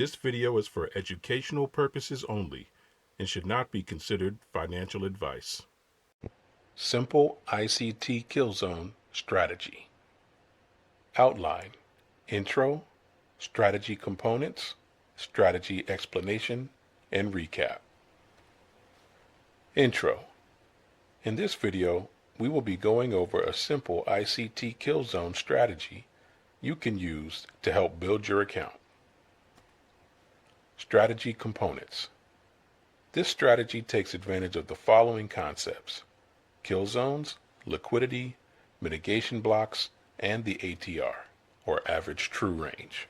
This video is for educational purposes only and should not be considered financial advice. Simple ICT Killzone strategy. Outline: intro, strategy components, strategy explanation, and recap. Intro. In this video, we will be going over a simple ICT Killzone strategy you can use to help build your account. Strategy components. This strategy takes advantage of the following concepts: kill zones, liquidity, mitigation blocks, and the ATR, or average true range.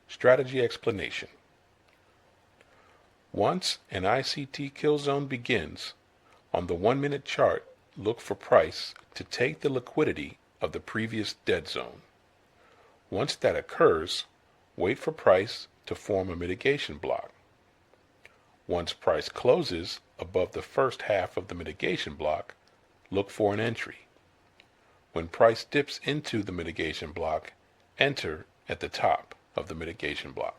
Strategy explanation. Once an ICT kill zone begins, on the 1-minute chart, look for price to take the liquidity of the previous dead zone. Once that occurs, wait for price to form a mitigation block. Once price closes above the first half of the mitigation block, look for an entry. When price dips into the mitigation block, enter at the top of the mitigation block.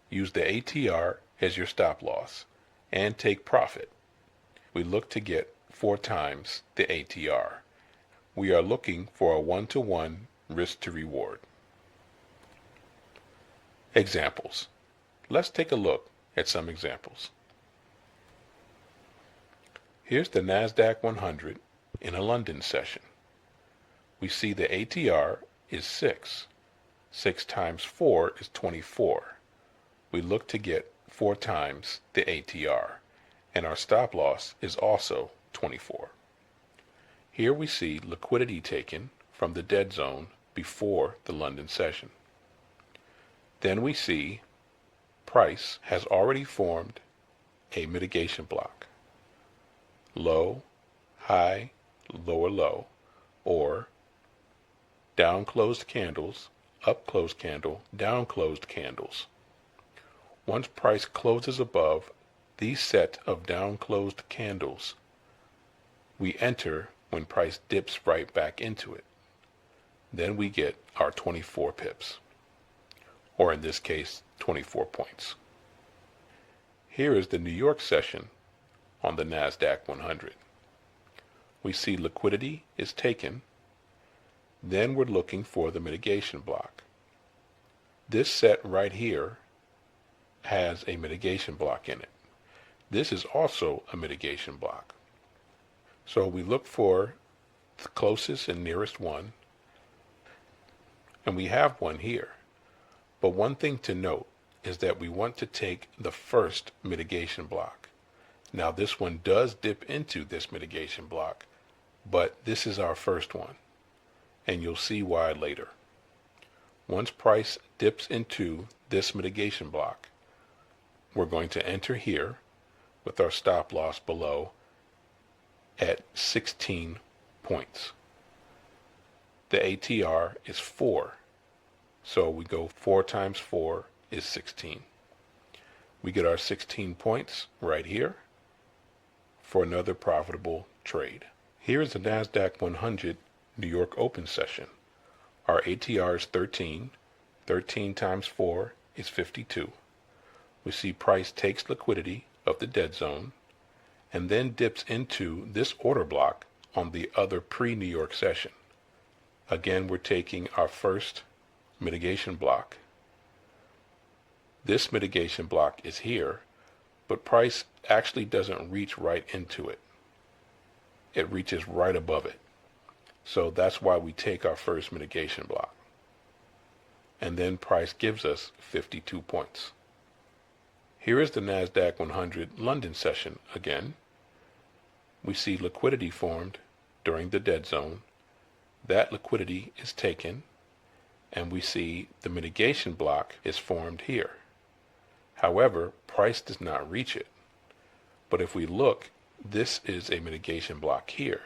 Use the ATR as your stop loss and take profit. We look to get 4 times the ATR. We are looking for a 1-to-1 risk to reward. Examples. Let's take a look at some examples. Here's the NASDAQ 100 in a London session. We see the ATR is 6. 6 times 4 is 24. We look to get 4 times the ATR, and our stop loss is also 24. Here we see liquidity taken from the dead zone before the London session. Then we see price has already formed a mitigation block. Low, high, lower low, or down closed candles, up closed candle, down closed candles. Once price closes above these set of down closed candles, we enter when price dips right back into it. Then we get our 24 pips, or in this case, 24 points. Here is the New York session on the NASDAQ 100. We see liquidity is taken. Then we're looking for the mitigation block. This set right here has a mitigation block in it. This is also a mitigation block. So we look for the closest and nearest one, and we have one here. But one thing to note is that we want to take the first mitigation block. Now this one does dip into this mitigation block, but this is our first one, and you'll see why later. Once price dips into this mitigation block, we're going to enter here with our stop loss below at 16 points. The ATR is 4. So we go 4 times 4 is 16. We get our 16 points right here for another profitable trade. Here is the NASDAQ 100 New York Open session. Our ATR is 13. 13 times 4 is 52. We see price takes liquidity of the dead zone and then dips into this order block on the other pre-New York session. Again, we're taking our first mitigation block. This mitigation block is here, but price actually doesn't reach right into it. It reaches right above it. So that's why we take our first mitigation block. And then price gives us 52 points. Here is the NASDAQ 100 London session again. We see liquidity formed during the dead zone. That liquidity is taken, and we see the mitigation block is formed here. However, price does not reach it. But if we look, this is a mitigation block here,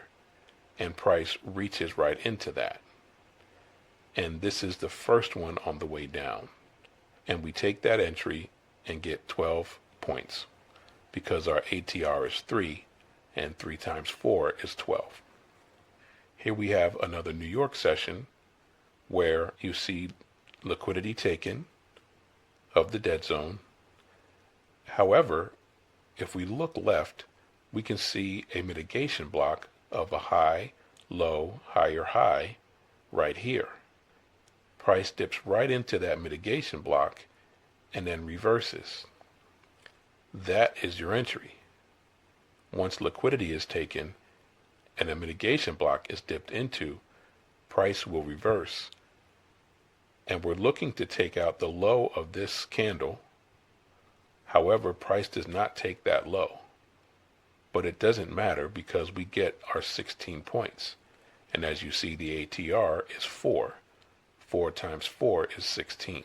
and price reaches right into that. And this is the first one on the way down. And we take that entry and get 12 points because our ATR is 3, and 3 times 4 is 12. Here we have another New York session where you see liquidity taken, of the dead zone. However, if we look left, we can see a mitigation block of a high, low, higher high right here. Price dips right into that mitigation block and then reverses. That is your entry. Once liquidity is taken and a mitigation block is dipped into, price will reverse. And we're looking to take out the low of this candle. However, price does not take that low. But it doesn't matter because we get our 16 points. And as you see, the ATR is 4. 4 times 4 is 16.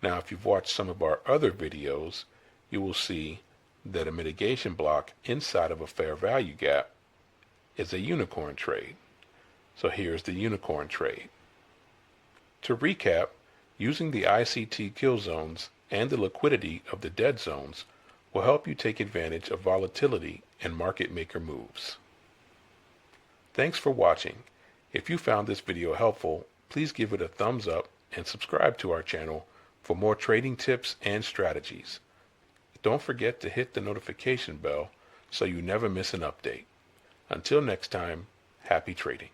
Now, if you've watched some of our other videos, you will see that a mitigation block inside of a fair value gap is a unicorn trade. So here's the unicorn trade. To recap, using the ICT Killzones and the liquidity of the dead zones will help you take advantage of volatility and market maker moves. Thanks for watching. If you found this video helpful, please give it a thumbs up and subscribe to our channel for more trading tips and strategies. Don't forget to hit the notification bell so you never miss an update. Until next time, happy trading.